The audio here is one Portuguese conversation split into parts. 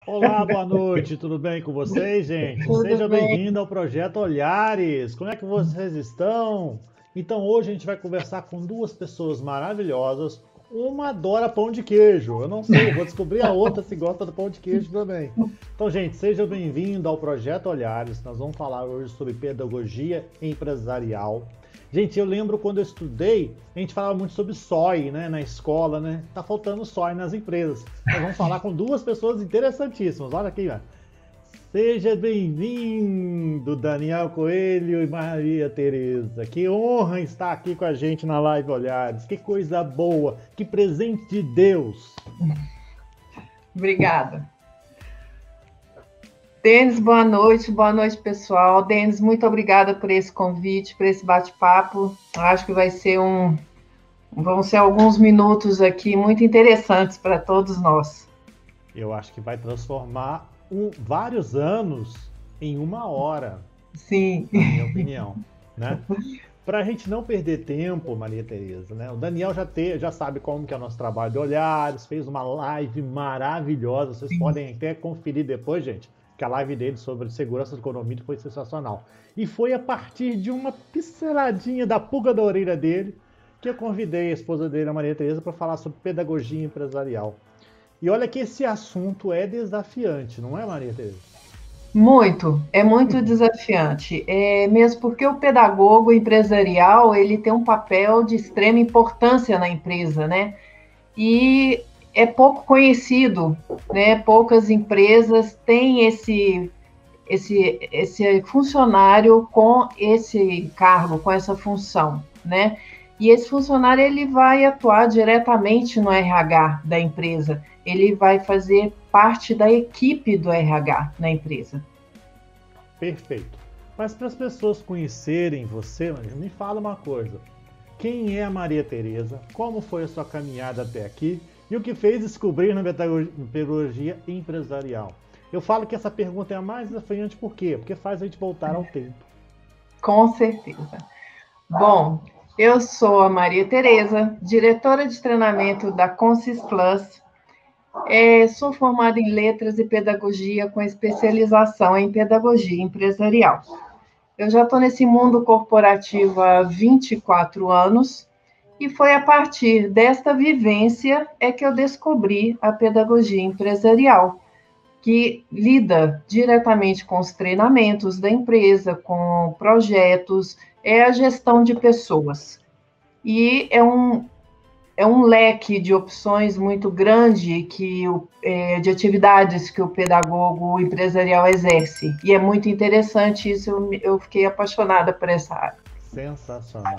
Olá, boa noite, tudo bem com vocês, gente? Tudo Seja bem? bem-vindo ao Projeto Olhares. Como é que vocês estão? Então, hoje a gente vai conversar com duas pessoas maravilhosas. Uma adora pão de queijo. Eu não sei, vou descobrir a outra se gosta do pão de queijo também. Então, gente, seja bem-vindo ao Projeto Olhares. Nós vamos falar hoje sobre pedagogia empresarial. Gente, eu lembro quando eu estudei, a gente falava muito sobre SOI, né, na escola, né? Tá faltando SOI nas empresas. Nós vamos falar com duas pessoas interessantíssimas. Olha aqui, ó. Seja bem-vindo, Daniel Coelho e Maria Tereza. Que honra estar aqui com a gente na Live Olhares. Que coisa boa, que presente de Deus. Obrigada. Denis, boa noite, pessoal. Denis, muito obrigada por esse convite, por esse bate-papo. Acho que vão ser alguns minutos aqui muito interessantes para todos nós. Eu acho que vai transformar vários anos em uma hora, Sim. na minha opinião, né? Para a gente não perder tempo, Maria Tereza, né? O Daniel já sabe como que é o nosso trabalho de olhares, fez uma live maravilhosa, vocês Sim. podem até conferir depois, gente, que a live dele sobre segurança econômica foi sensacional. E foi a partir de uma pinceladinha da pulga da orelha dele que eu convidei a esposa dele, a Maria Tereza, para falar sobre pedagogia empresarial. E olha que esse assunto é desafiante, não é, Maria Tereza? É muito desafiante. Mesmo porque o pedagogo empresarial, ele tem um papel de extrema importância na empresa, né? E é pouco conhecido, né? Poucas empresas têm esse funcionário com esse cargo, com essa função, né? E esse funcionário ele vai atuar diretamente no RH da empresa, ele vai fazer parte da equipe do RH na empresa. Perfeito. Mas para as pessoas conhecerem você, me fala uma coisa. Quem é a Maria Tereza? Como foi a sua caminhada até aqui? E o que fez descobrir na pedagogia empresarial? Eu falo que essa pergunta é a mais desafiante por quê? Porque faz a gente voltar ao tempo. Com certeza. Bom, eu sou a Maria Tereza, diretora de treinamento da Consis Plus. Sou formada em Letras e Pedagogia com especialização em Pedagogia Empresarial. Eu já estou nesse mundo corporativo há 24 anos e foi a partir desta vivência que eu descobri a pedagogia empresarial, que lida diretamente com os treinamentos da empresa, com projetos, é a gestão de pessoas. E é um leque de opções muito grande de atividades que o pedagogo empresarial exerce. E é muito interessante isso, eu fiquei apaixonada por essa área. Sensacional.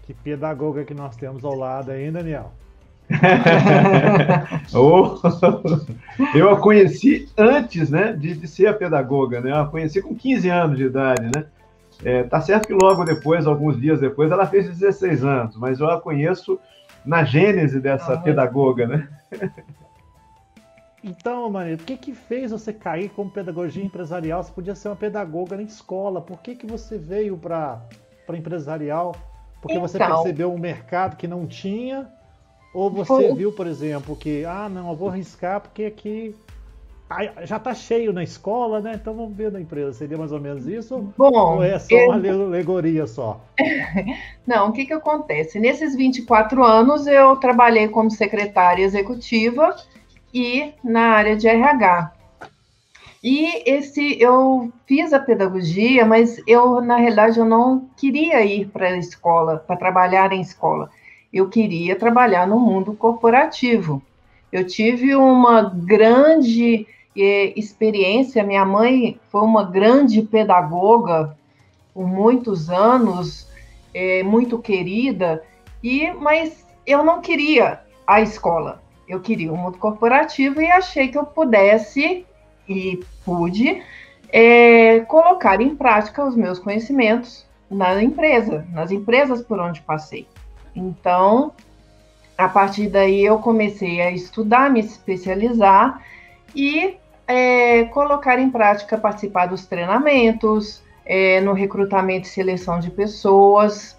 Que pedagoga que nós temos ao lado aí, hein, Daniel? Oh, eu a conheci antes, né, de ser a pedagoga, né? Eu a conheci com 15 anos de idade, né? Tá certo que logo depois, alguns dias depois, ela fez 16 anos, mas eu a conheço na gênese dessa pedagoga, né? Então, Maria, o que fez você cair como pedagogia empresarial? Você podia ser uma pedagoga na escola. Por que você veio para empresarial? Porque você Então, percebeu um mercado que não tinha? Ou você foi, viu, por exemplo, que, não, eu vou arriscar porque aqui já está cheio na escola, né? Então vamos ver na empresa. Seria mais ou menos isso? Ou bom, é só uma alegoria só? não, o que acontece? Nesses 24 anos, eu trabalhei como secretária executiva e na área de RH. Eu fiz a pedagogia, mas na realidade, eu não queria ir para a escola, para trabalhar em escola. Eu queria trabalhar no mundo corporativo. Eu tive uma grande experiência. Minha mãe foi uma grande pedagoga por muitos anos, muito querida, mas eu não queria a escola. Eu queria o mundo corporativo e achei que eu pudesse e pude colocar em prática os meus conhecimentos nas empresas por onde passei. Então, a partir daí eu comecei a estudar, me especializar e colocar em prática, participar dos treinamentos, no recrutamento e seleção de pessoas,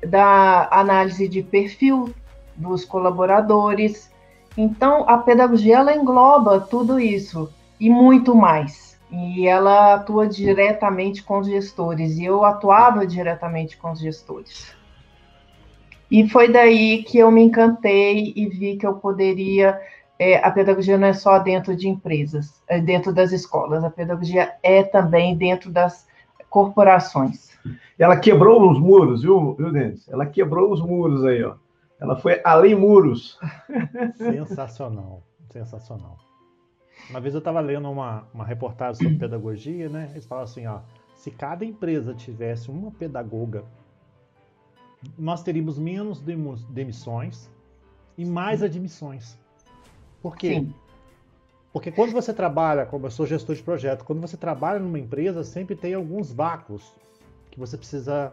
da análise de perfil dos colaboradores Então, a pedagogia, ela engloba tudo isso e muito mais. E ela atua diretamente com os gestores, e eu atuava diretamente com os gestores. E foi daí que eu me encantei e vi que eu poderia... a pedagogia não é só dentro de empresas, é dentro das escolas, a pedagogia é também dentro das corporações. Ela quebrou os muros, viu, Denis? Ela quebrou os muros aí, ó. Ela foi além muros. Sensacional, sensacional. Uma vez eu estava lendo uma reportagem sobre pedagogia, né? Eles falam assim, ó, se cada empresa tivesse uma pedagoga, nós teríamos menos demissões e mais admissões. Por quê? Sim. Porque quando você trabalha, como eu sou gestor de projeto, quando você trabalha numa empresa, sempre tem alguns vácuos que você precisa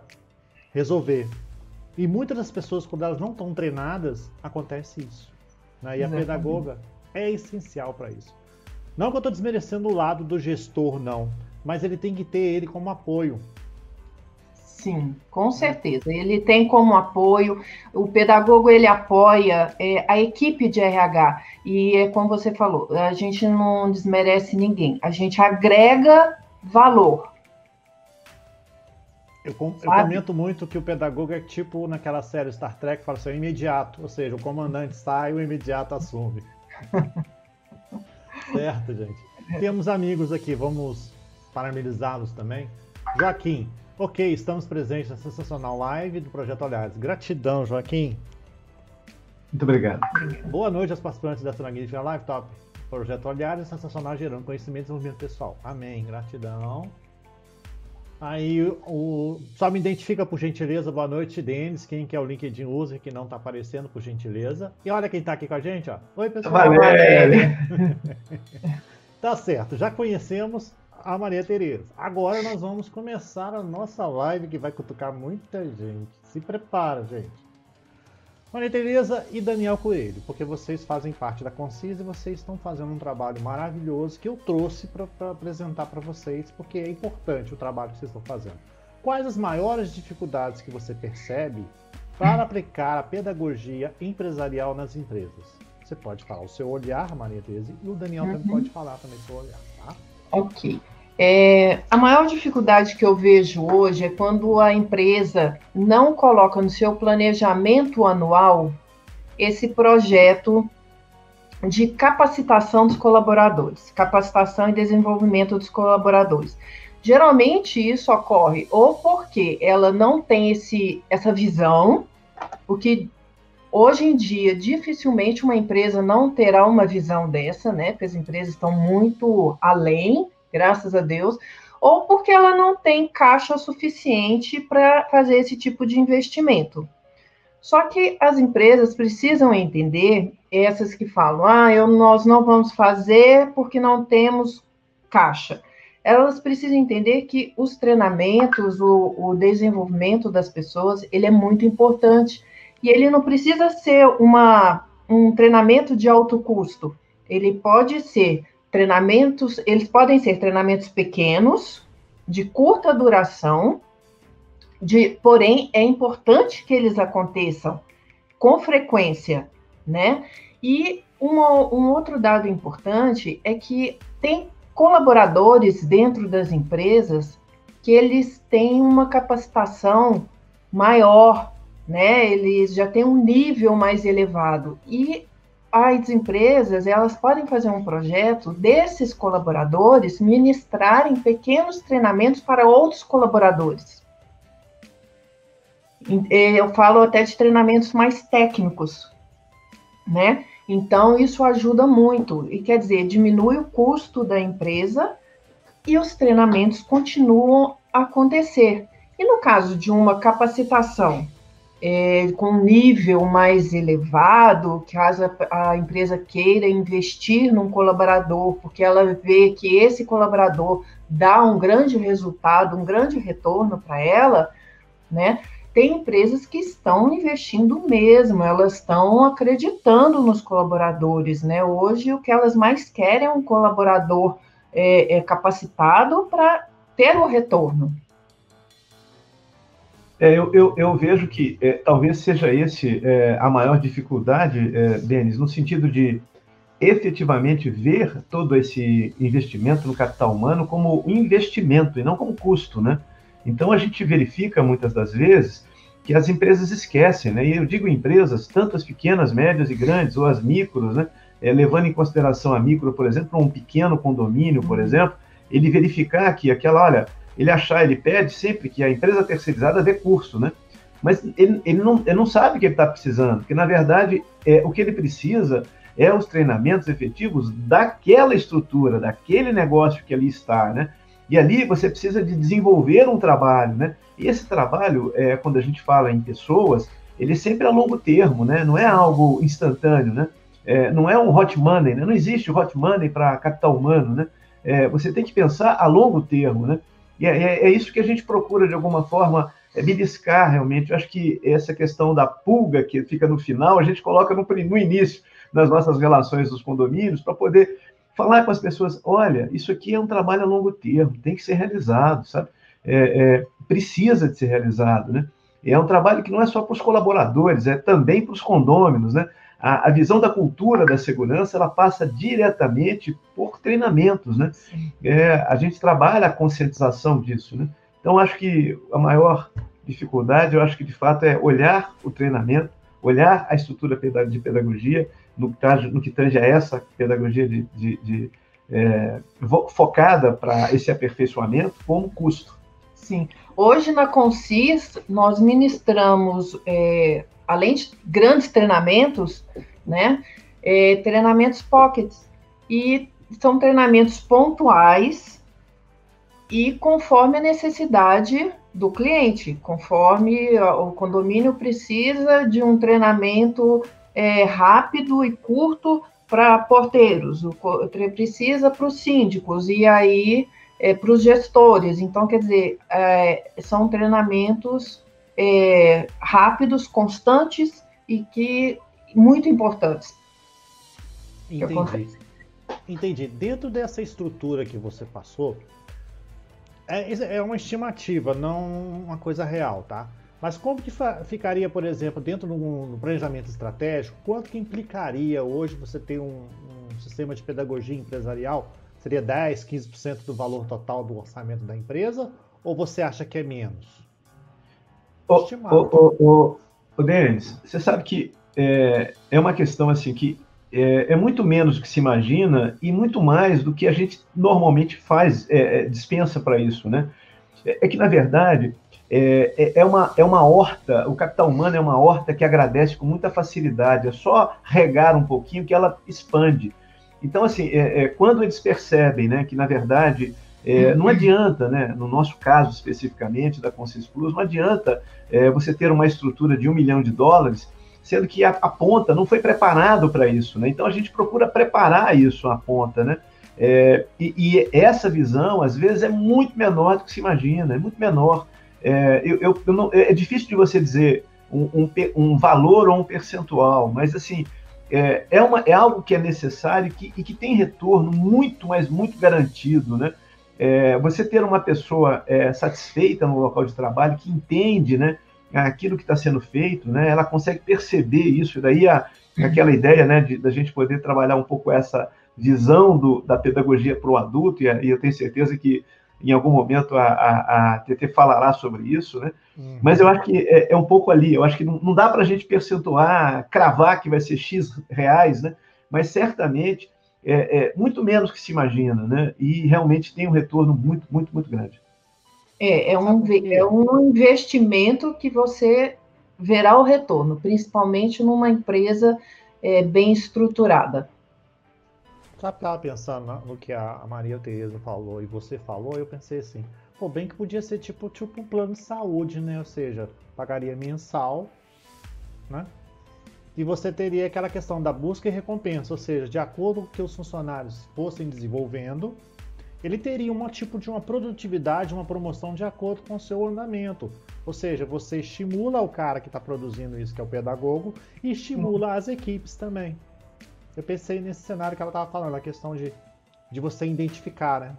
resolver. E muitas das pessoas, quando elas não estão treinadas, acontece isso. Né? E a pedagoga é essencial para isso. Não que eu estou desmerecendo o lado do gestor, não. Mas ele tem que ter ele como apoio. Sim, com certeza. Ele tem como apoio, o pedagogo ele apoia a equipe de RH. E é como você falou, a gente não desmerece ninguém, a gente agrega valor. Eu comento muito que o pedagogo é tipo naquela série Star Trek, fala assim, é imediato, ou seja, o comandante sai e o imediato assume. Certo, gente? Temos amigos aqui, vamos parabenizá-los também. Joaquim, ok, estamos presentes na sensacional live do Projeto Olhares. Gratidão, Joaquim. Muito obrigado. Boa noite aos participantes dessa magnífica live top. Projeto Olhares, sensacional, gerando conhecimento e desenvolvimento pessoal. Amém, gratidão. Aí, só me identifica por gentileza, boa noite, Denis, quem que é o LinkedIn user que não está aparecendo, por gentileza. E olha quem está aqui com a gente, ó. Oi, pessoal. Valéria. Tá certo, já conhecemos a Maria Tereza. Agora nós vamos começar a nossa live que vai cutucar muita gente. Se prepara, gente. Maria Tereza e Daniel Coelho, porque vocês fazem parte da Concisa e vocês estão fazendo um trabalho maravilhoso que eu trouxe para apresentar para vocês, porque é importante o trabalho que vocês estão fazendo. Quais as maiores dificuldades que você percebe para aplicar a pedagogia empresarial nas empresas? Você pode falar o seu olhar, Maria Tereza, e o Daniel também pode falar também o seu olhar, tá? Ok. A maior dificuldade que eu vejo hoje é quando a empresa não coloca no seu planejamento anual esse projeto de capacitação dos colaboradores, capacitação e desenvolvimento dos colaboradores. Geralmente isso ocorre ou porque ela não tem essa visão, porque hoje em dia dificilmente uma empresa não terá uma visão dessa, né? Porque as empresas estão muito além, graças a Deus, ou porque ela não tem caixa suficiente para fazer esse tipo de investimento. Só que as empresas precisam entender, essas que falam, nós não vamos fazer porque não temos caixa. Elas precisam entender que os treinamentos, o desenvolvimento das pessoas, ele é muito importante. E ele não precisa ser um treinamento de alto custo. Ele pode ser eles podem ser treinamentos pequenos, de curta duração, porém, é importante que eles aconteçam com frequência, né? E um outro dado importante é que tem colaboradores dentro das empresas que eles têm uma capacitação maior, né? Eles já têm um nível mais elevado. E as empresas, elas podem fazer um projeto desses colaboradores ministrarem pequenos treinamentos para outros colaboradores. Eu falo até de treinamentos mais técnicos, né? Então, isso ajuda muito. E quer dizer, diminui o custo da empresa e os treinamentos continuam a acontecer. E no caso de uma capacitação com um nível mais elevado, caso a empresa queira investir num colaborador, porque ela vê que esse colaborador dá um grande resultado, um grande retorno para ela, né? Tem empresas que estão investindo mesmo, elas estão acreditando nos colaboradores, né? Hoje, o que elas mais querem é um colaborador capacitado para ter o retorno. Eu vejo que talvez seja esse a maior dificuldade, Denis, no sentido de efetivamente ver todo esse investimento no capital humano como um investimento e não como custo, né? Então a gente verifica muitas das vezes que as empresas esquecem, né? E eu digo empresas, tanto as pequenas, médias e grandes, ou as micros, né? Levando em consideração a micro, por exemplo, um pequeno condomínio, por exemplo, ele verificar que ele pede sempre que a empresa terceirizada dê curso, né? Mas ele não sabe o que ele está precisando, porque na verdade o que ele precisa é os treinamentos efetivos daquela estrutura, daquele negócio que ali está, né? E ali você precisa de desenvolver um trabalho, né? E esse trabalho, quando a gente fala em pessoas, ele é sempre a longo termo, né? Não é algo instantâneo, né? Não é um hot money, né? Não existe hot money para capital humano, né? Você tem que pensar a longo termo, né? E é isso que a gente procura, de alguma forma, beliscar realmente. Eu acho que essa questão da pulga que fica no final, a gente coloca no início das nossas relações dos condomínios, para poder falar com as pessoas, olha, isso aqui é um trabalho a longo termo, tem que ser realizado, sabe? Precisa de ser realizado, né? É um trabalho que não é só para os colaboradores, é também para os condôminos, né? A visão da cultura da segurança, ela passa diretamente por treinamentos, né? A gente trabalha a conscientização disso, né? Então, acho que a maior dificuldade, eu acho que, de fato, é olhar o treinamento, olhar a estrutura de pedagogia, no que tange a essa pedagogia focada para esse aperfeiçoamento como custo. Sim. Hoje, na Consis, nós ministramos, além de grandes treinamentos, né, treinamentos pockets, e são treinamentos pontuais e conforme a necessidade do cliente, conforme o condomínio precisa de um treinamento rápido e curto para porteiros, precisa para os síndicos, e aí para os gestores. Então, quer dizer, são treinamentos rápidos, constantes e que muito importantes. Entendi. Dentro dessa estrutura que você passou, é uma estimativa, não uma coisa real, tá? Mas como que ficaria, por exemplo, dentro do planejamento estratégico, quanto que implicaria hoje você ter um sistema de pedagogia empresarial? Seria 10%, 15% do valor total do orçamento da empresa? Ou você acha que é menos? Denis, você sabe que é uma questão assim que é muito menos do que se imagina e muito mais do que a gente normalmente faz, dispensa para isso, né? Que, na verdade, é uma horta, o capital humano é uma horta que agradece com muita facilidade, é só regar um pouquinho que ela expande. Então, assim, quando eles percebem, né, que, na verdade, não adianta, né, no nosso caso especificamente da Consis Plus, não adianta você ter uma estrutura de $1 milhão, sendo que a ponta não foi preparado para isso, né? Então a gente procura preparar isso, a ponta, né? E essa visão, às vezes, é muito menor do que se imagina, é muito menor. É difícil de você dizer um valor ou um percentual, mas, assim, é algo que é necessário e que tem retorno muito, mas muito garantido, né? Você ter uma pessoa satisfeita no local de trabalho, que entende, né, aquilo que está sendo feito, né, ela consegue perceber isso, e daí aquela ideia, né, da gente poder trabalhar um pouco essa visão da pedagogia para o adulto, e eu tenho certeza que em algum momento a TT falará sobre isso, né? Mas eu acho que é um pouco ali, eu acho que não dá para a gente percentuar, cravar que vai ser X reais, né? Mas certamente muito menos que se imagina, né? E realmente tem um retorno muito, muito, muito grande. É um investimento que você verá o retorno, principalmente numa empresa bem estruturada. Sabe, estava pensando no que a Maria Tereza falou e você falou, eu pensei assim, pô, bem que podia ser tipo um plano de saúde, né? Ou seja, pagaria mensal, né? E você teria aquela questão da busca e recompensa, ou seja, de acordo com o que os funcionários fossem desenvolvendo, ele teria um tipo de uma produtividade, uma promoção de acordo com o seu andamento. Ou seja, você estimula o cara que está produzindo isso, que é o pedagogo, e estimula as equipes também. Eu pensei nesse cenário que ela estava falando, a questão de você identificar, né?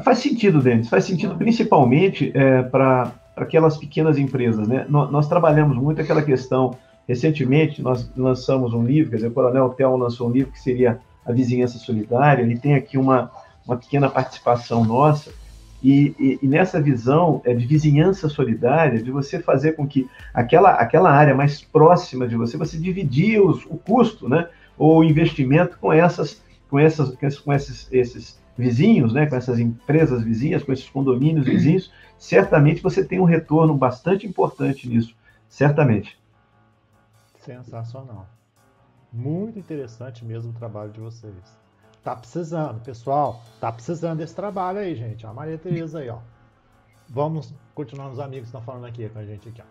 Faz sentido, Denis, faz sentido principalmente para aquelas pequenas empresas, né? Nós trabalhamos muito aquela questão. Recentemente, nós lançamos um livro, quer dizer, o Coronel Tel lançou um livro que seria A Vizinhança Solidária. Ele tem aqui uma pequena participação nossa, e nessa visão de vizinhança solidária, de você fazer com que aquela área mais próxima de você, você dividir o custo, né, ou o investimento com esses vizinhos, né, com essas empresas vizinhas, com esses condomínios vizinhos, certamente você tem um retorno bastante importante nisso, certamente. Sensacional. Muito interessante mesmo o trabalho de vocês. Tá precisando, pessoal. Tá precisando desse trabalho aí, gente. A Maria Tereza aí, ó. Vamos continuar os amigos que estão falando aqui com a gente aqui, ó.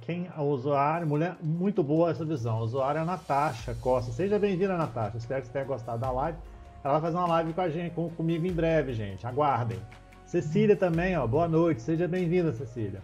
Quem é o usuário? Mulher, muito boa essa visão. O usuário é a Natasha Costa. Seja bem-vinda, Natasha. Espero que você tenha gostado da live. Ela vai fazer uma live com a gente, comigo em breve, gente. Aguardem. Cecília também, ó. Boa noite. Seja bem-vinda, Cecília.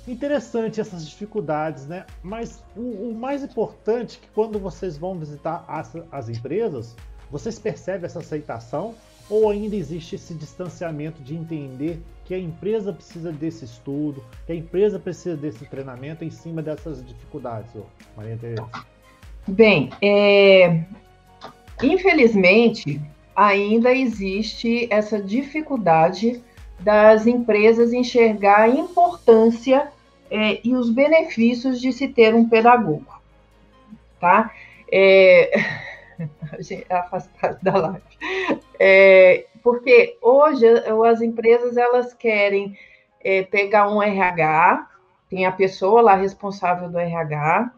Interessante essas dificuldades, né? Mas o mais importante é que quando vocês vão visitar as empresas, vocês percebem essa aceitação ou ainda existe esse distanciamento de entender que a empresa precisa desse estudo, que a empresa precisa desse treinamento em cima dessas dificuldades, Maria Tereza? Bem, infelizmente, ainda existe essa dificuldade das empresas enxergar a importância e os benefícios de se ter um pedagogo, tá? Ela faz parte da live. Porque hoje as empresas elas querem pegar um RH, tem a pessoa lá responsável do RH,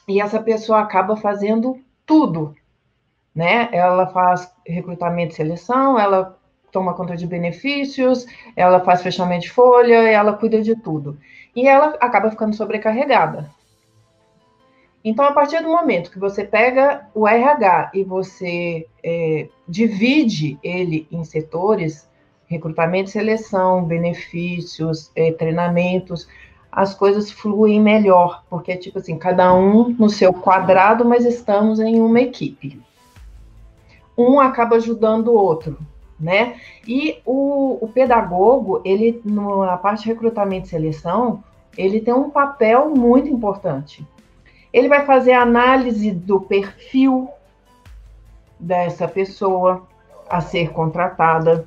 e essa pessoa acaba fazendo tudo, né? Ela faz recrutamento e seleção, ela toma conta de benefícios, ela faz fechamento de folha, ela cuida de tudo. E ela acaba ficando sobrecarregada. Então, a partir do momento que você pega o RH e você divide ele em setores, recrutamento e seleção, benefícios, treinamentos, as coisas fluem melhor, porque, tipo assim, cada um no seu quadrado, mas estamos em uma equipe. Um acaba ajudando o outro, né? E o pedagogo, ele, na parte de recrutamento e seleção, ele tem um papel muito importante. Ele vai fazer a análise do perfil dessa pessoa a ser contratada.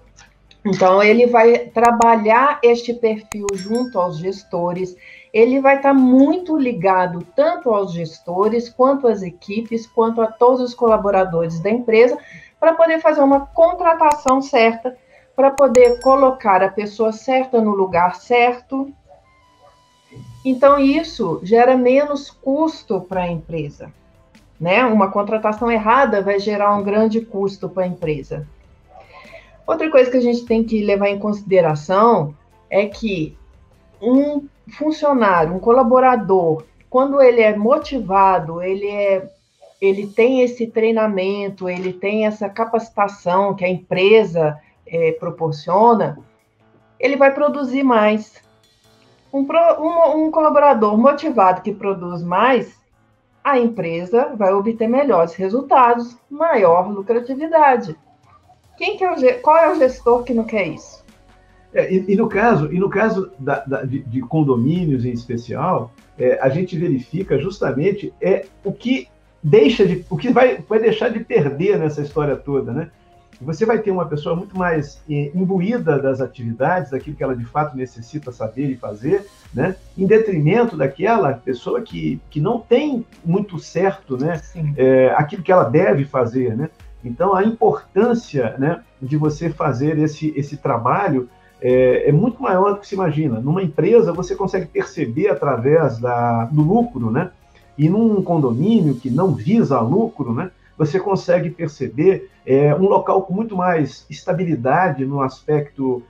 Então, ele vai trabalhar este perfil junto aos gestores. Ele vai estar muito ligado tanto aos gestores, quanto às equipes, quanto a todos os colaboradores da empresa, para poder fazer uma contratação certa, para poder colocar a pessoa certa no lugar certo. Então, isso gera menos custo para a empresa, né? Uma contratação errada vai gerar um grande custo para a empresa. Outra coisa que a gente tem que levar em consideração é que um funcionário, um colaborador, quando ele é motivado, ele tem esse treinamento, ele tem essa capacitação que a empresa proporciona, ele vai produzir mais. Um colaborador motivado que produz mais, a empresa vai obter melhores resultados, maior lucratividade. Qual é o gestor que não quer isso? E no caso de condomínios em especial, a gente verifica justamente o que vai deixar de perder nessa história toda, né? Você vai ter uma pessoa muito mais imbuída das atividades, daquilo que ela de fato necessita saber e fazer, né? Em detrimento daquela pessoa que não tem muito certo, né? Aquilo que ela deve fazer, né? Então, a importância, né, de você fazer esse trabalho é muito maior do que se imagina. Numa empresa, você consegue perceber através do lucro, né? E num condomínio que não visa lucro, né? Você consegue perceber um local com muito mais estabilidade no aspecto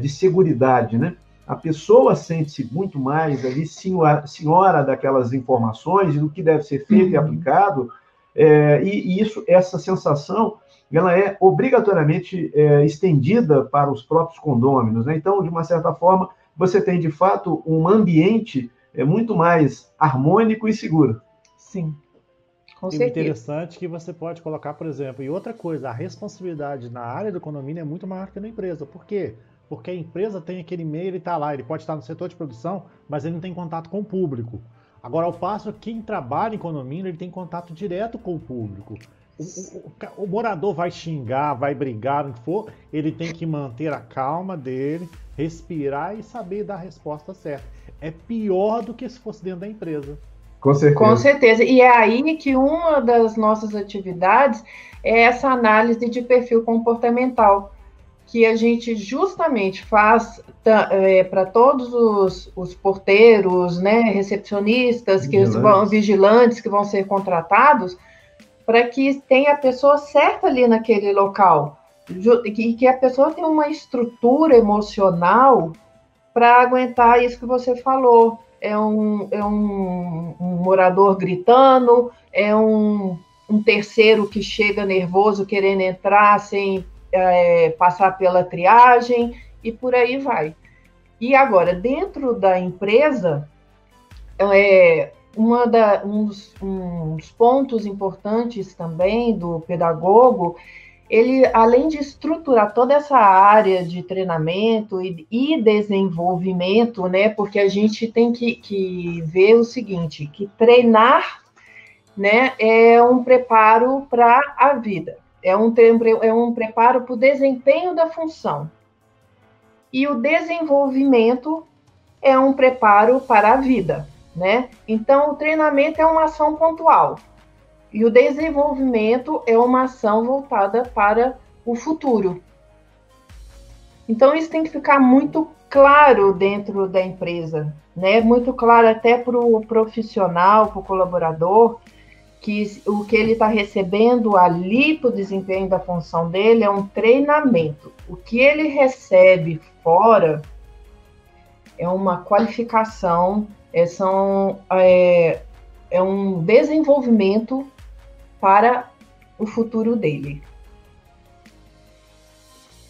de seguridade, né? A pessoa sente-se muito mais ali senhora daquelas informações e do que deve ser feito e aplicado, e essa sensação ela é obrigatoriamente estendida para os próprios condôminos, né? Então, de uma certa forma, você tem, de fato, um ambiente muito mais harmônico e seguro. Sim. E o interessante é que você pode colocar, por exemplo, e outra coisa, a responsabilidade na área do condomínio é muito maior que na empresa. Por quê? Porque a empresa tem aquele e-mail, ele está lá, ele pode estar no setor de produção, mas ele não tem contato com o público. Agora, ao passo que quem trabalha em condomínio, ele tem contato direto com o público. O morador vai xingar, vai brigar, o que for, ele tem que manter a calma dele, respirar e saber dar a resposta certa. É pior do que se fosse dentro da empresa. Com certeza. Com certeza. E é aí que uma das nossas atividades é essa análise de perfil comportamental, que a gente justamente faz para todos os porteiros, né, recepcionistas, vigilantes que vão ser contratados, para que tenha a pessoa certa ali naquele local, e que a pessoa tenha uma estrutura emocional para aguentar isso que você falou. É um morador gritando, é um terceiro que chega nervoso querendo entrar sem passar pela triagem, e por aí vai. E agora, dentro da empresa, um dos pontos importantes também do pedagogo, ele, além de estruturar toda essa área de treinamento e desenvolvimento, né, porque a gente tem que ver o seguinte, que treinar, né, é um preparo para a vida, é um preparo para o desempenho da função. E o desenvolvimento é um preparo para a vida, né? Então, o treinamento é uma ação pontual. E o desenvolvimento é uma ação voltada para o futuro. Então, isso tem que ficar muito claro dentro da empresa, né? Muito claro até para o profissional, para o colaborador, que o que ele está recebendo ali para o desempenho da função dele é um treinamento. O que ele recebe fora é uma qualificação, é um desenvolvimento para o futuro dele.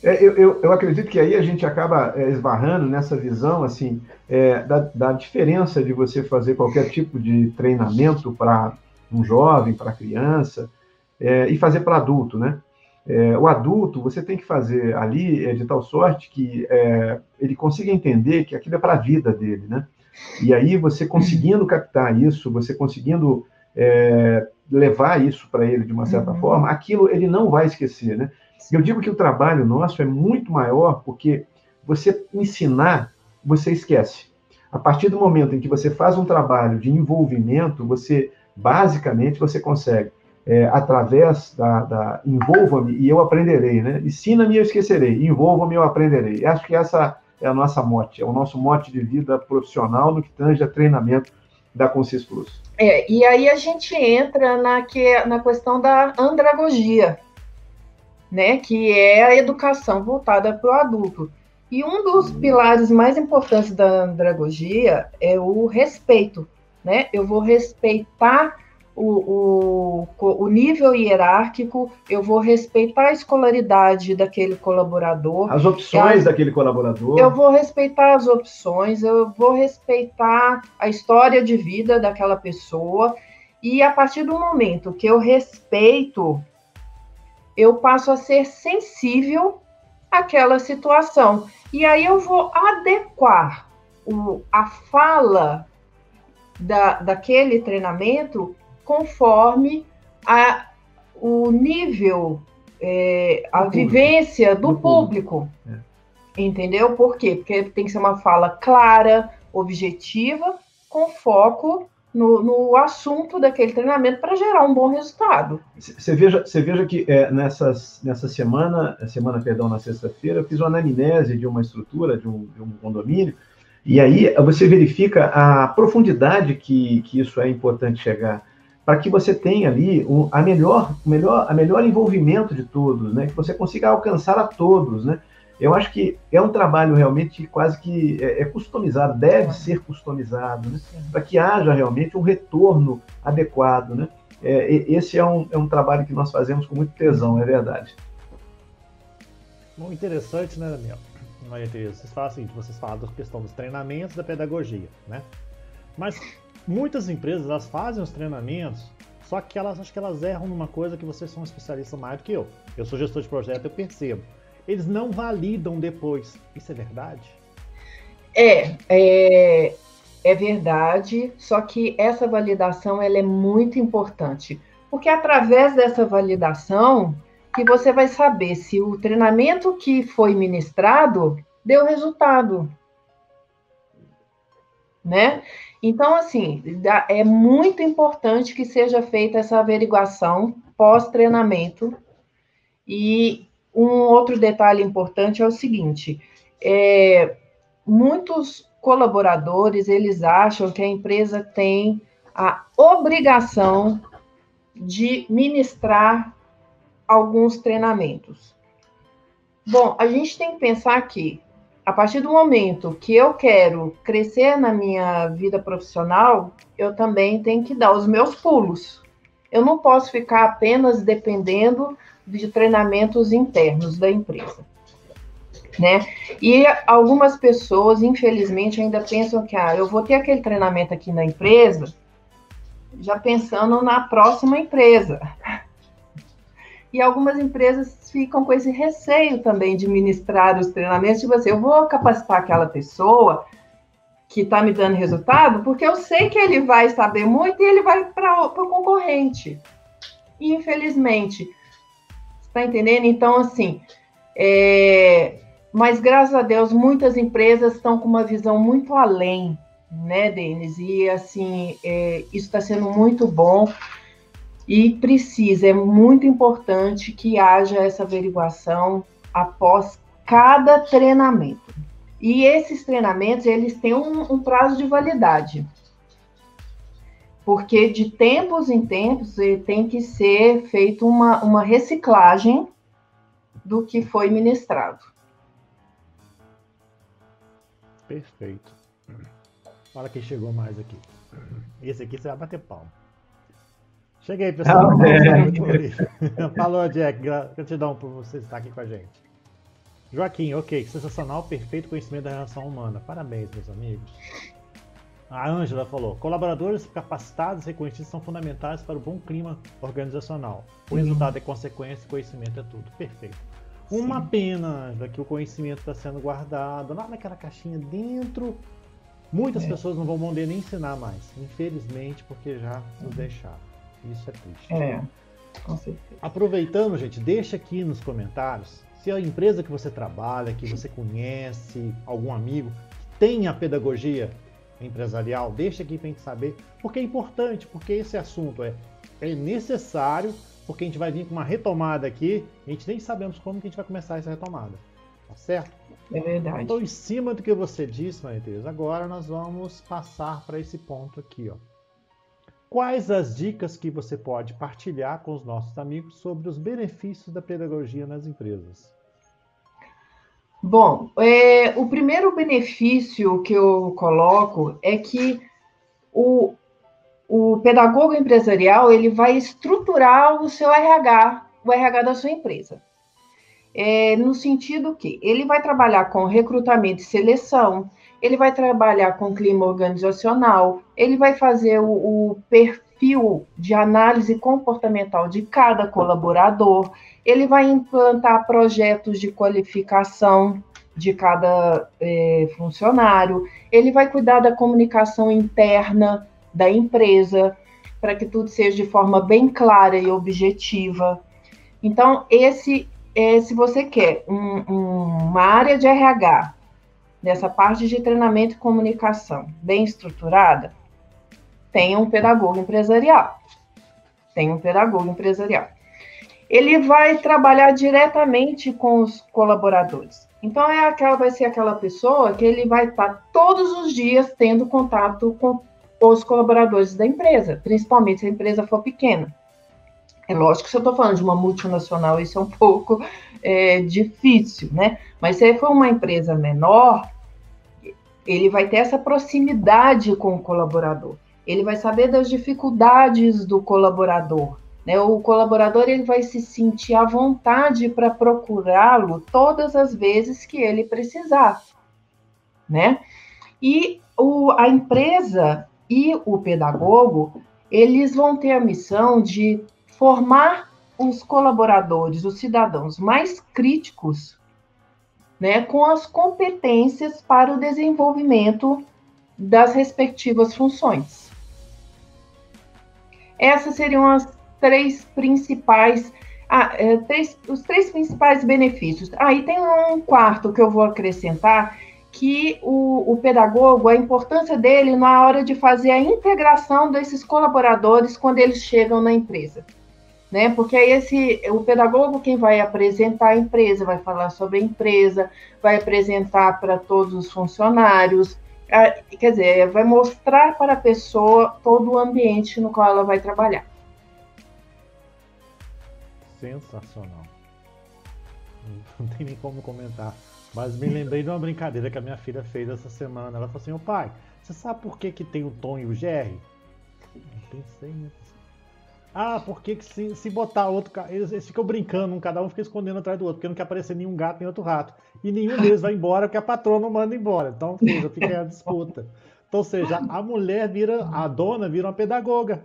Eu acredito que aí a gente acaba esbarrando nessa visão assim, da diferença de você fazer qualquer tipo de treinamento para um jovem, para criança, e fazer para adulto, né? O adulto, você tem que fazer ali de tal sorte que ele consiga entender que aquilo é para a vida dele, né? E aí você conseguindo captar isso, você conseguindo levar isso para ele de uma certa forma, aquilo ele não vai esquecer, né? Eu digo que o trabalho nosso é muito maior porque você ensinar, você esquece. A partir do momento em que você faz um trabalho de envolvimento, basicamente, você consegue, através da envolva-me e eu aprenderei, né? Ensina-me e eu esquecerei, envolva-me e eu aprenderei. Acho que essa é a nossa mote, é o nosso mote de vida profissional no que tange a treinamento da Consis Plus. E aí a gente entra na questão da andragogia, né? Que é a educação voltada para o adulto. E um dos pilares mais importantes da andragogia é o respeito, né? Eu vou respeitar o nível hierárquico, eu vou respeitar a escolaridade daquele colaborador. As opções daquele colaborador. Eu vou respeitar as opções, eu vou respeitar a história de vida daquela pessoa, e a partir do momento que eu respeito, eu passo a ser sensível àquela situação. E aí eu vou adequar a fala daquele treinamento conforme o nível, a vivência do público. Entendeu? Por quê? Porque tem que ser uma fala clara, objetiva, com foco no assunto daquele treinamento para gerar um bom resultado. Você veja que nessa semana, na sexta-feira, eu fiz uma anamnese de uma estrutura, de um condomínio, e aí você verifica a profundidade que isso é importante chegar, para que você tenha ali a melhor envolvimento de todos, né? Que você consiga alcançar a todos, né? Eu acho que é um trabalho realmente quase que customizado, deve ser customizado, né? Para que haja realmente um retorno adequado, né? Esse é um trabalho que nós fazemos com muito tesão, é verdade. Bom, interessante, né, Daniel? Vocês falam da questão dos treinamentos, da pedagogia, né? Mas muitas empresas, elas fazem os treinamentos, só que acho que elas erram numa coisa que vocês são especialistas mais do que eu. Eu sou gestor de projeto, eu percebo. eles não validam depois. Isso é verdade? É verdade, só que essa validação ela é muito importante, porque é através dessa validação que você vai saber se o treinamento que foi ministrado deu resultado, né? Então, assim, é muito importante que seja feita essa averiguação pós-treinamento. E um outro detalhe importante é o seguinte, muitos colaboradores, eles acham que a empresa tem a obrigação de ministrar alguns treinamentos. Bom, a gente tem que pensar que, a partir do momento que eu quero crescer na minha vida profissional, eu também tenho que dar os meus pulos. Eu não posso ficar apenas dependendo de treinamentos internos da empresa, né? E algumas pessoas, infelizmente, ainda pensam que eu vou ter aquele treinamento aqui na empresa, já pensando na próxima empresa. E algumas empresas ficam com esse receio também de ministrar os treinamentos, tipo assim, eu vou capacitar aquela pessoa que está me dando resultado, porque eu sei que ele vai saber muito e ele vai para o concorrente. E, infelizmente, você está entendendo? Então, assim, mas, graças a Deus, muitas empresas estão com uma visão muito além, né, Denis? E, assim, isso está sendo muito bom e é muito importante que haja essa averiguação após cada treinamento. E esses treinamentos, eles têm um prazo de validade. Porque de tempos em tempos tem que ser feita uma reciclagem do que foi ministrado. Perfeito. Olha quem chegou mais aqui. Esse aqui você vai bater palma. Cheguei, pessoal. Falou, Jack. Gratidão por você estar aqui com a gente. Joaquim, ok. Sensacional, perfeito conhecimento da relação humana. Parabéns, meus amigos. A Ângela falou, colaboradores capacitados e reconhecidos são fundamentais para o bom clima organizacional. O resultado é consequência, conhecimento é tudo. Perfeito. Uma pena, Ângela, que o conhecimento está sendo guardado lá naquela caixinha dentro. Muitas pessoas não vão poder nem ensinar mais, infelizmente, porque já nos deixaram. Isso é triste. Com certeza. Aproveitando, gente, deixa aqui nos comentários se a empresa que você trabalha, que você conhece, algum amigo, tem a pedagogia empresarial, deixa aqui para a gente saber, porque é importante, porque esse assunto é necessário, porque a gente vai vir com uma retomada aqui, a gente nem sabemos como que a gente vai começar essa retomada, tá certo? É verdade. Então, em cima do que você disse, Maria Tereza, agora nós vamos passar para esse ponto aqui, ó. Quais as dicas que você pode partilhar com os nossos amigos sobre os benefícios da pedagogia nas empresas? Bom, o primeiro benefício que eu coloco é que o pedagogo empresarial ele vai estruturar o seu RH, o RH da sua empresa. No sentido que ele vai trabalhar com recrutamento e seleção, ele vai trabalhar com clima organizacional, ele vai fazer o perfil de análise comportamental de cada colaborador, ele vai implantar projetos de qualificação de cada funcionário, ele vai cuidar da comunicação interna da empresa, para que tudo seja de forma bem clara e objetiva. Então, se você quer uma área de RH, nessa parte de treinamento e comunicação bem estruturada, tenha um pedagogo empresarial. Ele vai trabalhar diretamente com os colaboradores. Então, vai ser aquela pessoa que ele vai estar todos os dias tendo contato com os colaboradores da empresa, principalmente se a empresa for pequena. É lógico que se eu estou falando de uma multinacional, isso é um pouco difícil, né? Mas se for uma empresa menor, ele vai ter essa proximidade com o colaborador. Ele vai saber das dificuldades do colaborador, né? O colaborador ele vai se sentir à vontade para procurá-lo todas as vezes que ele precisar, né? E a empresa e o pedagogo, eles vão ter a missão de formar os colaboradores, os cidadãos mais críticos né, com as competências para o desenvolvimento das respectivas funções. Essas seriam as três principais, os três principais benefícios. E tem um quarto que eu vou acrescentar, que o pedagogo, a importância dele na hora de fazer a integração desses colaboradores quando eles chegam na empresa. Né? Porque aí o pedagogo, quem vai apresentar a empresa, vai falar sobre a empresa, vai apresentar para todos os funcionários, quer dizer, vai mostrar para a pessoa todo o ambiente no qual ela vai trabalhar. Sensacional. Não tem nem como comentar. Mas me lembrei de uma brincadeira que a minha filha fez essa semana. Ela falou assim, ô pai, você sabe por que tem o Tom e o Jerry? Eu pensei nisso. Porque se botar outro... Eles ficam brincando, cada um fica escondendo atrás do outro, porque não quer aparecer nenhum gato nem outro rato. E nenhum deles vai embora porque a patroa não manda embora. Então, ou seja, fica aí a disputa. Então, ou seja, a dona vira uma pedagoga.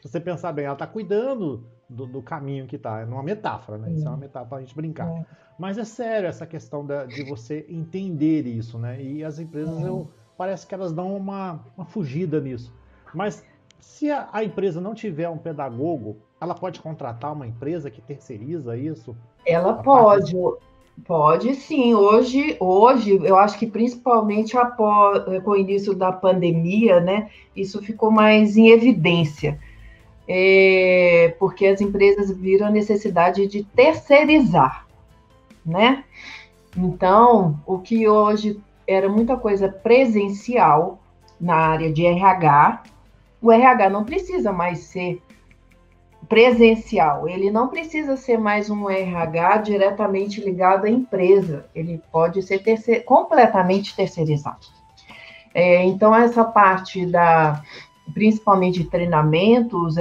Se você pensar bem, ela está cuidando do caminho que está. É uma metáfora, né? Isso é uma metáfora para a gente brincar. Mas é sério essa questão de você entender isso, né? E as empresas, parece que elas dão uma fugida nisso. Mas se a empresa não tiver um pedagogo, ela pode contratar uma empresa que terceiriza isso? Ela pode. Pode sim. Hoje, eu acho que principalmente com o início da pandemia, né, isso ficou mais em evidência, porque as empresas viram a necessidade de terceirizar, né? Então, o que hoje era muita coisa presencial na área de RH, o RH não precisa mais ser presencial, ele não precisa ser mais um RH diretamente ligado à empresa, ele pode ser completamente terceirizado. Então, essa parte principalmente de treinamentos,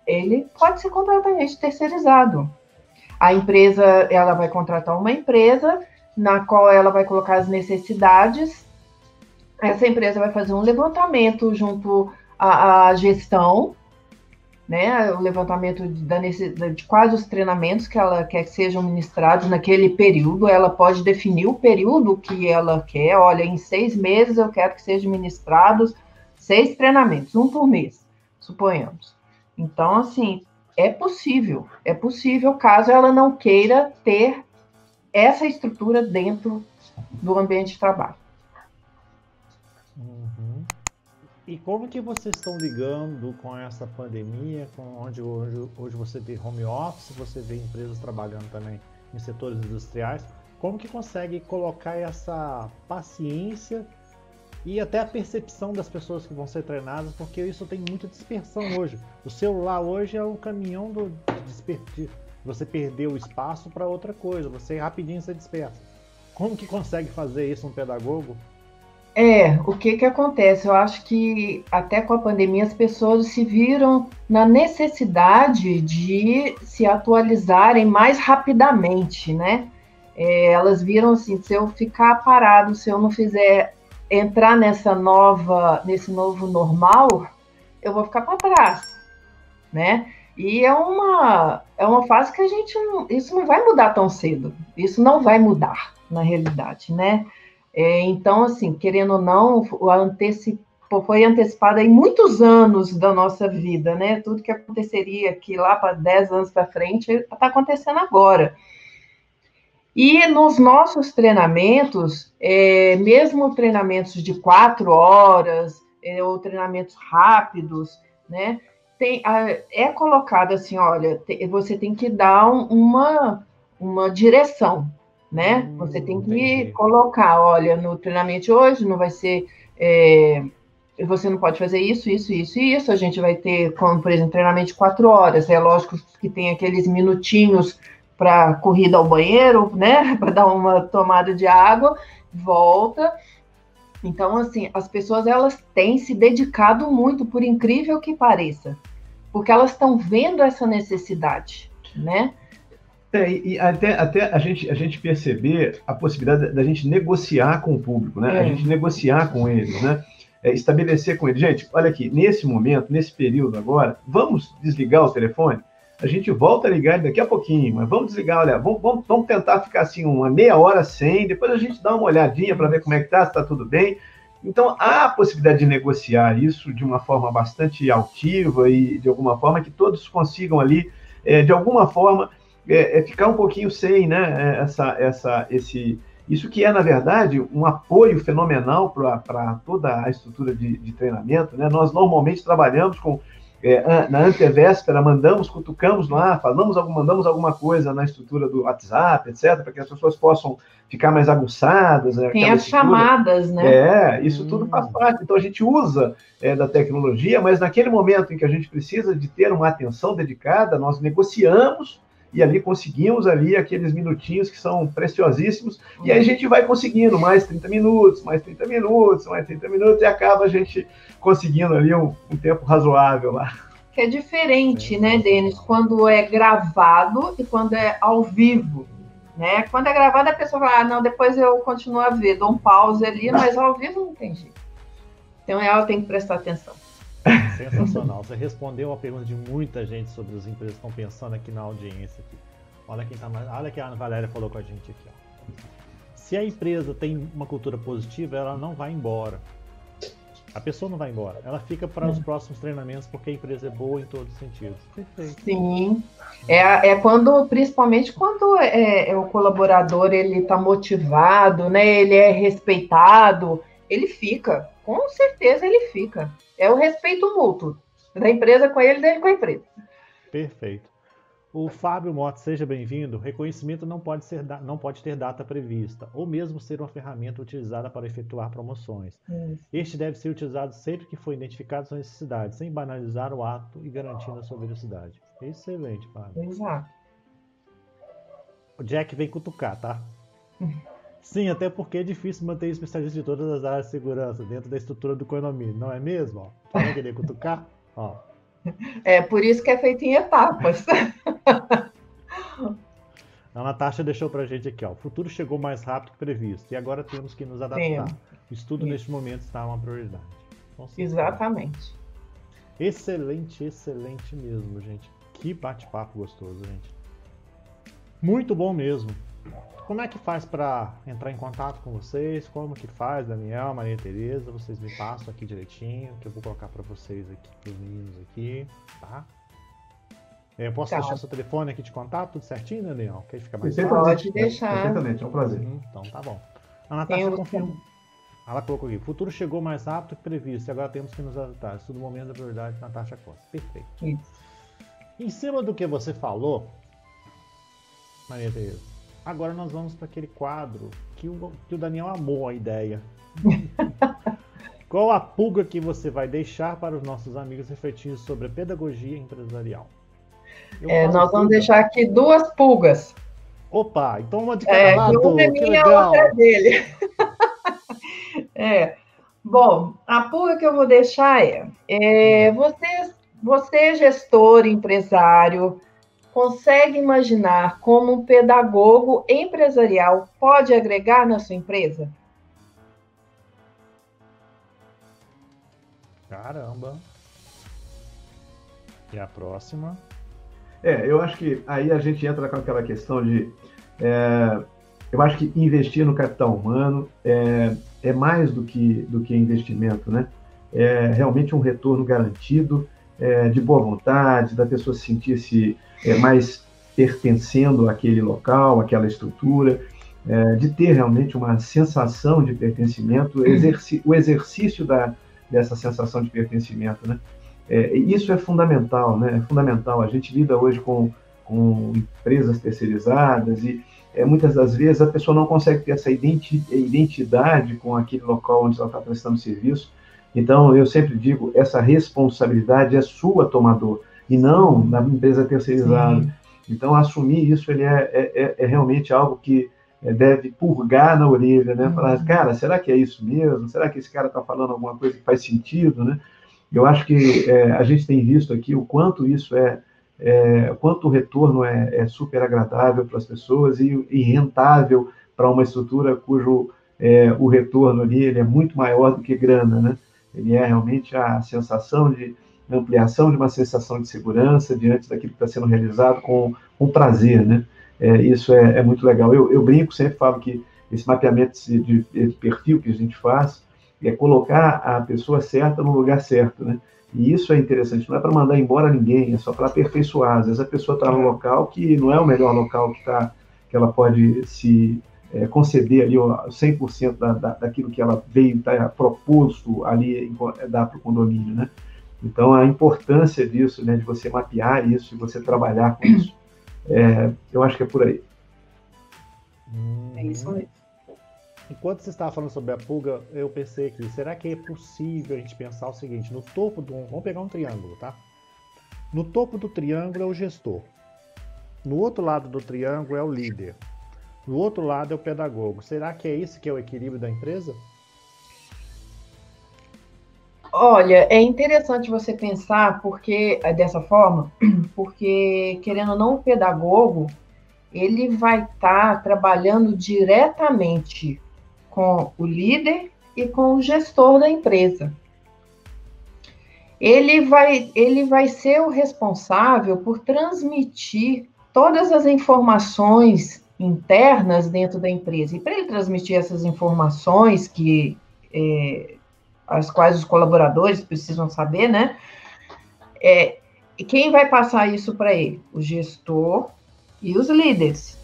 ele pode ser completamente terceirizado. A empresa, ela vai contratar uma empresa na qual ela vai colocar as necessidades, essa empresa vai fazer um levantamento junto à gestão, né, o levantamento de quais os treinamentos que ela quer que sejam ministrados naquele período, ela pode definir o período que ela quer, olha, em 6 meses eu quero que sejam ministrados 6 treinamentos, 1 por mês, suponhamos. Então, assim, é possível caso ela não queira ter essa estrutura dentro do ambiente de trabalho. E como que vocês estão ligando com essa pandemia, onde hoje você vê home office, você vê empresas trabalhando também em setores industriais, como que consegue colocar essa paciência e até a percepção das pessoas que vão ser treinadas, porque isso tem muita dispersão hoje. O celular hoje é o caminhão de você perder o espaço para outra coisa, você rapidinho se dispersa. Como que consegue fazer isso um pedagogo? O que acontece? Eu acho que até com a pandemia as pessoas se viram na necessidade de se atualizarem mais rapidamente, né? Elas viram assim, se eu ficar parado, se eu não fizer entrar nesse novo normal, eu vou ficar para trás, né? E é uma fase que isso não vai mudar tão cedo, isso não vai mudar na realidade, né? Então, assim, querendo ou não, foi antecipado aí muitos anos da nossa vida, né? Tudo que aconteceria aqui lá para 10 anos para frente está acontecendo agora. E nos nossos treinamentos, mesmo treinamentos de 4 horas, ou treinamentos rápidos, né? É colocado assim, olha, você tem que dar uma direção, né? Você tem que colocar, olha, no treinamento de hoje não vai ser, você não pode fazer isso, a gente vai ter, como, por exemplo, treinamento de 4 horas, é lógico que tem aqueles minutinhos para corrida ao banheiro, né? Para dar uma tomada de água, volta. Então, assim, as pessoas, elas têm se dedicado muito, por incrível que pareça, porque elas estão vendo essa necessidade, né? E até a gente perceber a possibilidade da gente negociar com o público, né? A gente negociar com eles, né? Estabelecer com eles. Gente, olha aqui, nesse momento, nesse período agora, vamos desligar o telefone? A gente volta a ligar daqui a pouquinho, mas vamos desligar, olha, vamos tentar ficar assim uma meia hora sem, depois a gente dá uma olhadinha para ver como é que está, se está tudo bem. Então, há a possibilidade de negociar isso de uma forma bastante altiva e de alguma forma que todos consigam ali, de alguma forma, ficar um pouquinho sem, né, isso que é, na verdade, um apoio fenomenal para toda a estrutura de treinamento, né? Nós normalmente trabalhamos na antevéspera, cutucamos lá, mandamos alguma coisa na estrutura do WhatsApp, etc., para que as pessoas possam ficar mais aguçadas. Tem as chamadas, né? Isso tudo faz parte. Então, a gente usa da tecnologia, mas naquele momento em que a gente precisa de ter uma atenção dedicada, nós negociamos e ali conseguimos ali aqueles minutinhos que são preciosíssimos, e aí a gente vai conseguindo mais 30 minutos, mais 30 minutos, mais 30 minutos, e acaba a gente conseguindo ali um tempo razoável lá. Que é diferente, né, Denis, quando é gravado e quando é ao vivo, né? Quando é gravado, a pessoa fala, não, depois eu continuo a ver, dou um pause ali, mas ao vivo não tem jeito. Então, ela tem que prestar atenção. Sensacional. Você respondeu a pergunta de muita gente sobre as empresas que estão pensando aqui na audiência. Aqui. Olha que a Ana Valéria falou com a gente aqui. Ó. Se a empresa tem uma cultura positiva, ela não vai embora. A pessoa não vai embora. Ela fica para os próximos treinamentos porque a empresa é boa em todos os sentidos. Perfeito. Sim. Principalmente quando o colaborador ele está motivado, né? Ele é respeitado, ele fica. Com certeza ele fica. É o respeito mútuo da empresa com ele, dele com a empresa. Perfeito. O Fábio Mota, seja bem-vindo. Reconhecimento não pode ter data prevista, ou mesmo ser uma ferramenta utilizada para efetuar promoções. Este deve ser utilizado sempre que for identificado sua necessidade, sem banalizar o ato e garantindo a sua veracidade. Excelente, Fábio. Exato. O Jack vem cutucar, tá? Sim, até porque é difícil manter especialistas de todas as áreas de segurança dentro da estrutura do Conomia, não é mesmo? Vai querer cutucar? Ó. É por isso que é feito em etapas. A Natasha deixou pra gente aqui, ó. O futuro chegou mais rápido que previsto e agora temos que nos adaptar. O estudo neste momento está uma prioridade. Exatamente. Excelente, excelente mesmo, gente. Que bate-papo gostoso, gente. Muito bom mesmo. Como é que faz para entrar em contato com vocês? Como que faz, Daniel, Maria Tereza? Vocês me passam aqui direitinho, que eu vou colocar para vocês aqui, para os meninos aqui, tá? Eu posso deixar seu telefone aqui de contato, tudo certinho, Daniel? Que aí fica mais fácil. Pode deixar. Perfeitamente, é um prazer. Então, tá bom. A Natasha confirmou. Ela colocou aqui, o futuro chegou mais rápido que previsto e agora temos que nos adaptar. Isso no momento da prioridade, Natasha Costa. Perfeito. Isso. Em cima do que você falou, Maria Tereza, agora nós vamos para aquele quadro que o Daniel amou a ideia. Qual a pulga que você vai deixar para os nossos amigos refletir sobre a pedagogia empresarial? Nós vamos deixar aqui 2 pulgas. Opa, então uma de cada lado. Uma é minha, a outra é dele. Bom, a pulga que eu vou deixar você gestor, empresário, consegue imaginar como um pedagogo empresarial pode agregar na sua empresa? Caramba! E a próxima? Eu acho que aí a gente entra com aquela questão de... eu acho que investir no capital humano é mais do que investimento, né? É realmente um retorno garantido, de boa vontade, da pessoa sentir-se mais pertencendo àquele local, àquela estrutura, de ter realmente uma sensação de pertencimento, o exercício dessa sensação de pertencimento, né? Isso é fundamental, né? É fundamental. A gente lida hoje com empresas terceirizadas e muitas das vezes a pessoa não consegue ter essa identidade com aquele local onde ela está prestando serviço. Então, eu sempre digo, essa responsabilidade é sua, tomador, e não da empresa terceirizada. Sim. Então, assumir isso ele é realmente algo que deve purgar na orelha, né? Falar, cara, será que é isso mesmo? Será que esse cara está falando alguma coisa que faz sentido, né? Eu acho que a gente tem visto aqui o quanto isso o quanto o retorno é super agradável para as pessoas e rentável para uma estrutura cujo o retorno ali ele é muito maior do que grana, né? Ele é realmente a sensação de ampliação de uma sensação de segurança diante daquilo que está sendo realizado com prazer, né? Isso é muito legal. Eu brinco, sempre falo que esse mapeamento de perfil que a gente faz é colocar a pessoa certa no lugar certo, né? E isso é interessante, não é para mandar embora ninguém, é só para aperfeiçoar. Às vezes a pessoa está num local que não é o melhor local que ela pode se conceder ali 100% daquilo que ela veio, está proposto ali dar para o condomínio, né? Então, a importância disso, né, de você mapear isso, de você trabalhar com isso, eu acho que é por aí. É isso mesmo. Enquanto você estava falando sobre a pulga, eu pensei aqui, será que é possível a gente pensar o seguinte, no topo vamos pegar um triângulo, tá? No topo do triângulo é o gestor. No outro lado do triângulo é o líder. No outro lado é o pedagogo. Será que é isso que é o equilíbrio da empresa? Olha, é interessante você pensar dessa forma, porque, querendo ou não, o pedagogo, ele vai estar trabalhando diretamente com o líder e com o gestor da empresa. Ele vai ser o responsável por transmitir todas as informações internas dentro da empresa. E para ele transmitir essas informações as quais os colaboradores precisam saber, né? E quem vai passar isso para ele? O gestor e os líderes.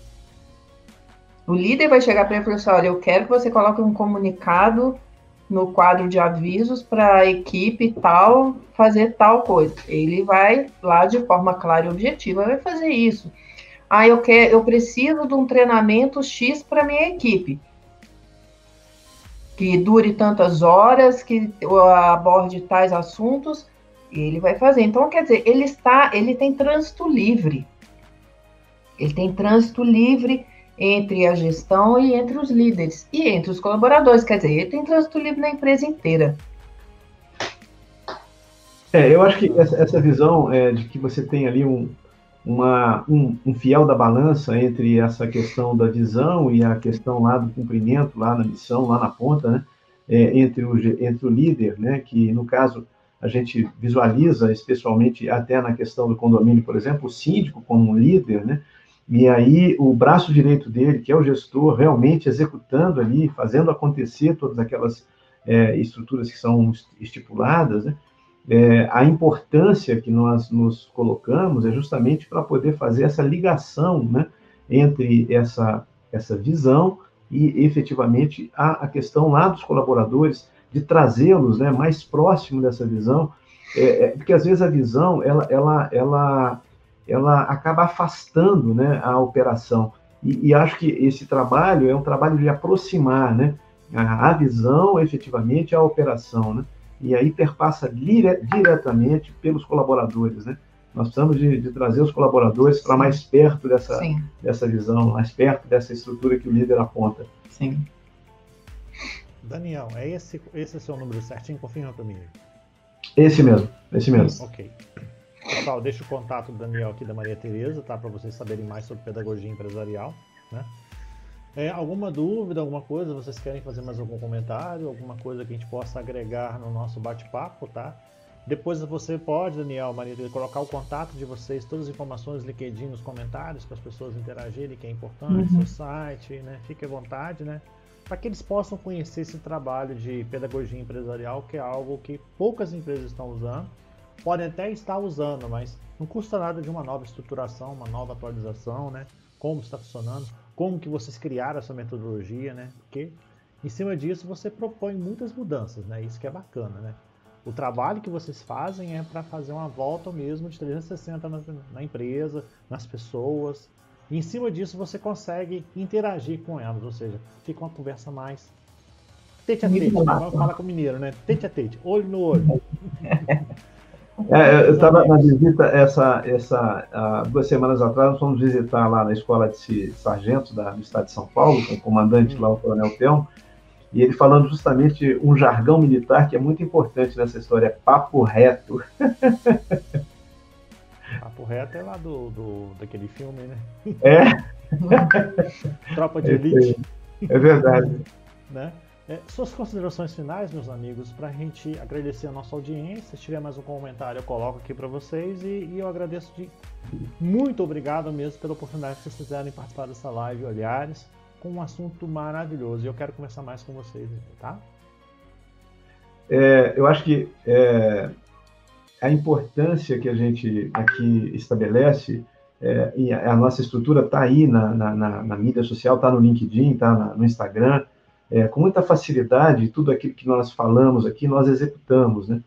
O líder vai chegar para ele e falar assim, olha, eu quero que você coloque um comunicado no quadro de avisos para a equipe tal fazer tal coisa. Ele vai lá de forma clara e objetiva, vai fazer isso. Eu preciso de um treinamento X para minha equipe, que dure tantas horas, que aborde tais assuntos, ele vai fazer. Então, quer dizer, ele tem trânsito livre. Ele tem trânsito livre entre a gestão e entre os líderes e entre os colaboradores. Quer dizer, ele tem trânsito livre na empresa inteira. Eu acho que essa visão de que você tem ali um fiel da balança entre essa questão da visão e a questão lá do cumprimento, lá na missão, lá na ponta, né? Entre o líder, né? Que, no caso, a gente visualiza, especialmente até na questão do condomínio, por exemplo, o síndico como um líder, né? E aí o braço direito dele, que é o gestor, realmente executando ali, fazendo acontecer todas aquelas estruturas que são estipuladas, né? A importância que nós nos colocamos é justamente para poder fazer essa ligação, né, entre essa visão e, efetivamente, a questão lá dos colaboradores, de trazê-los, né, mais próximo dessa visão, porque, às vezes, a visão, ela acaba afastando, né, a operação. E acho que esse trabalho é um trabalho de aproximar, né, a visão, efetivamente, à operação, né? E aí perpassa diretamente pelos colaboradores, né? Nós precisamos de trazer os colaboradores para mais perto dessa visão, mais perto dessa estrutura que o líder aponta. Sim. Daniel, esse é o seu número certinho? Confirma para mim. Esse mesmo. Ok. Pessoal, deixa o contato do Daniel aqui da Maria Tereza, tá? Para vocês saberem mais sobre pedagogia empresarial, né? Alguma dúvida, alguma coisa, vocês querem fazer mais algum comentário, alguma coisa que a gente possa agregar no nosso bate-papo, tá? Depois você pode, Daniel, Maria, colocar o contato de vocês, todas as informações, LinkedIn nos comentários, para as pessoas interagirem, que é importante, seu site, né? Fique à vontade, né? Para que eles possam conhecer esse trabalho de pedagogia empresarial, que é algo que poucas empresas estão usando, podem até estar usando, mas não custa nada de uma nova estruturação, uma nova atualização, né? Como está funcionando, como que vocês criaram essa metodologia, né? Porque em cima disso você propõe muitas mudanças, né? Isso que é bacana, né? O trabalho que vocês fazem é para fazer uma volta mesmo de 360 na empresa, nas pessoas. E em cima disso você consegue interagir com elas, ou seja, fica uma conversa mais tete a tete, né? Vamos falar com o mineiro, né? Tete a tete, olho no olho. Eu estava na visita, 2 semanas atrás, nós fomos visitar lá na Escola de Sargentos do Estado de São Paulo, com o comandante lá, o Coronel Telmo, e ele falando justamente um jargão militar que é muito importante nessa história, papo reto. Papo reto é lá daquele filme, né? É. Tropa de Elite. É verdade. Né? Suas considerações finais, meus amigos, para a gente agradecer a nossa audiência. Se tiver mais um comentário, eu coloco aqui para vocês. E eu agradeço muito obrigado mesmo pela oportunidade que vocês fizeram em participar dessa live Olhares, com um assunto maravilhoso. E eu quero começar mais com vocês, tá? Eu acho que a importância que a gente aqui estabelece, e a nossa estrutura está aí na mídia social, está no LinkedIn, está no Instagram, com muita facilidade, tudo aquilo que nós falamos aqui, nós executamos, né?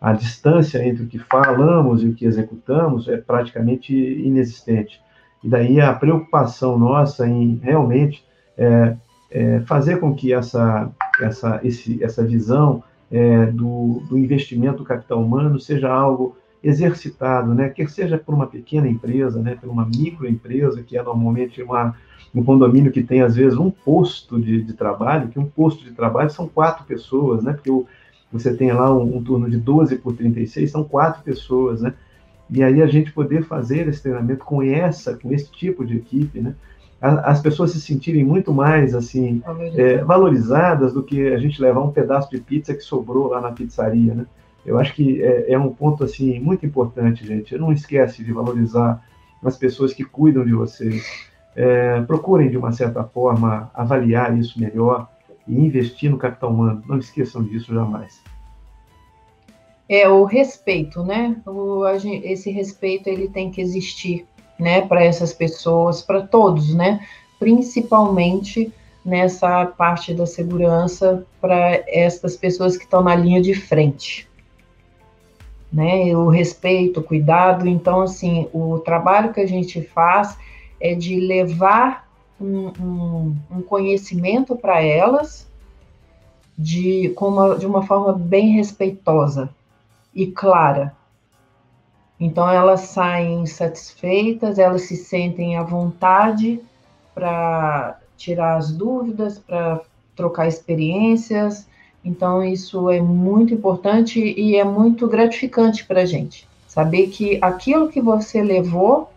A distância entre o que falamos e o que executamos é praticamente inexistente. E daí a preocupação nossa em realmente fazer com que essa visão do investimento do capital humano seja algo exercitado, né? Quer seja por uma pequena empresa, né? Por uma microempresa, que é normalmente um condomínio que tem, às vezes, um posto de trabalho, que um posto de trabalho são 4 pessoas, né? Porque você tem lá um turno de 12 por 36, são 4 pessoas, né? E aí a gente poder fazer esse treinamento com esse tipo de equipe, né? As pessoas se sentirem muito mais, assim, valorizadas do que a gente levar um pedaço de pizza que sobrou lá na pizzaria, né? Eu acho que é um ponto, assim, muito importante, gente. Não esquece de valorizar as pessoas que cuidam de vocês. Procurem, de uma certa forma, avaliar isso melhor e investir no capital humano. Não esqueçam disso jamais. O respeito, né? Esse respeito, ele tem que existir, né, para essas pessoas, para todos, né? Principalmente nessa parte da segurança para essas pessoas que estão na linha de frente, né? O respeito, o cuidado. Então, assim, o trabalho que a gente faz é de levar um conhecimento para elas de uma forma bem respeitosa e clara. Então, elas saem satisfeitas, elas se sentem à vontade para tirar as dúvidas, para trocar experiências. Então, isso é muito importante e é muito gratificante para a gente. Saber que aquilo que você levou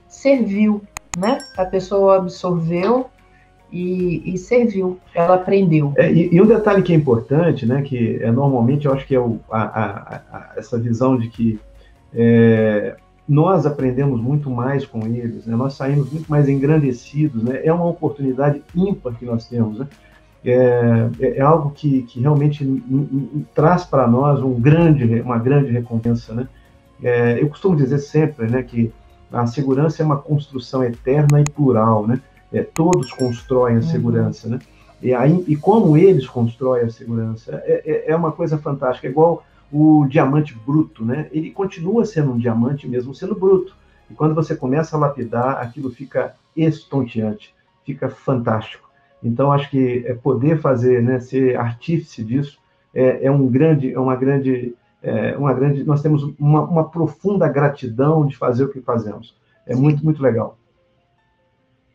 serviu, né? A pessoa absorveu e serviu, ela aprendeu. E um detalhe que é importante, né, que normalmente eu acho que é essa visão de que nós aprendemos muito mais com eles, né, nós saímos muito mais engrandecidos, né, é uma oportunidade ímpar que nós temos, né, é algo que realmente traz para nós uma grande recompensa, né. Eu costumo dizer sempre, né, que a segurança é uma construção eterna e plural, né. Todos constroem a segurança, né? E como eles constroem a segurança é uma coisa fantástica, é igual o diamante bruto, né? Ele continua sendo um diamante mesmo sendo bruto. E quando você começa a lapidar, aquilo fica estonteante, fica fantástico. Então, acho que poder fazer, né, ser artífice disso nós temos uma profunda gratidão de fazer o que fazemos. Muito, muito legal.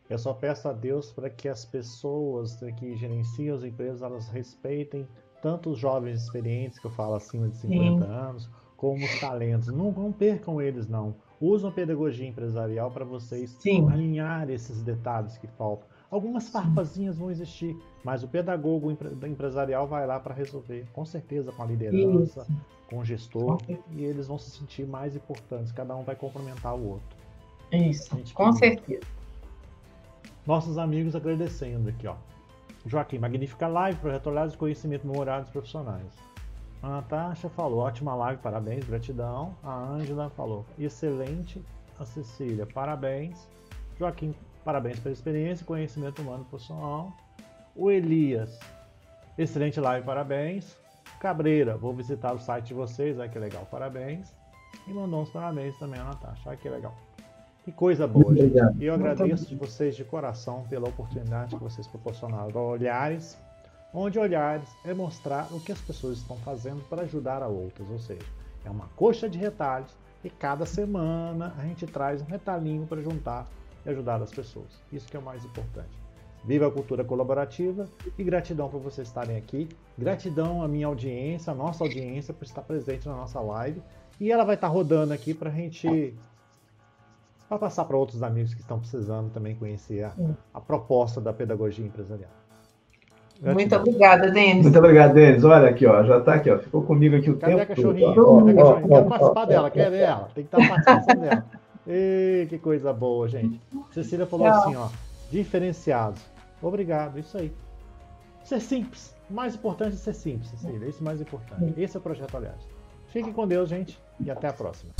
Eu só peço a Deus para que as pessoas que gerenciam as empresas, elas respeitem tanto os jovens experientes, que eu falo acima de 50 anos, como os talentos. Não percam eles, não. Usam a pedagogia empresarial para vocês alinhar esses detalhes que faltam. Algumas farpazinhas vão existir, mas o pedagogo empresarial vai lá para resolver, com certeza com a liderança, com o gestor, e eles vão se sentir mais importantes, cada um vai complementar o outro. Isso, com certeza. Nossos amigos agradecendo aqui, ó. Joaquim, magnífica live, projeto Olhares de conhecimento memorável dos profissionais. A Natasha falou, ótima live, parabéns, gratidão. A Ângela falou, excelente. A Cecília, parabéns. Joaquim, parabéns pela experiência e conhecimento humano profissional. O Elias, excelente live, parabéns. Cabreira, vou visitar o site de vocês, que legal, parabéns. E mandou uns parabéns também a Natasha, que legal. Que coisa boa, gente. E eu agradeço de vocês de coração pela oportunidade que vocês proporcionaram ao Olhares, onde Olhares é mostrar o que as pessoas estão fazendo para ajudar a outras, ou seja, é uma coxa de retalhos e cada semana a gente traz um retalhinho para juntar e ajudar as pessoas. Isso que é o mais importante. Viva a cultura colaborativa e gratidão por vocês estarem aqui. Gratidão à minha audiência, à nossa audiência por estar presente na nossa live. E ela vai estar rodando aqui para a gente... para passar para outros amigos que estão precisando também conhecer a proposta da pedagogia empresarial. Muito obrigada, Denis. Muito obrigado, Denis. Olha aqui, ó, já está aqui, ó, ficou comigo aqui o Cadê a tempo cachorrinha? todo. Cadê a cachorrinha? Quero participar dela, quer ver ela? Tem que estar participando dela. Ei, que coisa boa, gente. Cecília falou assim, ó, diferenciados. Obrigado, isso aí. Ser simples. O mais importante é ser simples, Cecília. Esse é o mais importante. Esse é o Projeto Aliados. Fiquem com Deus, gente, e até a próxima.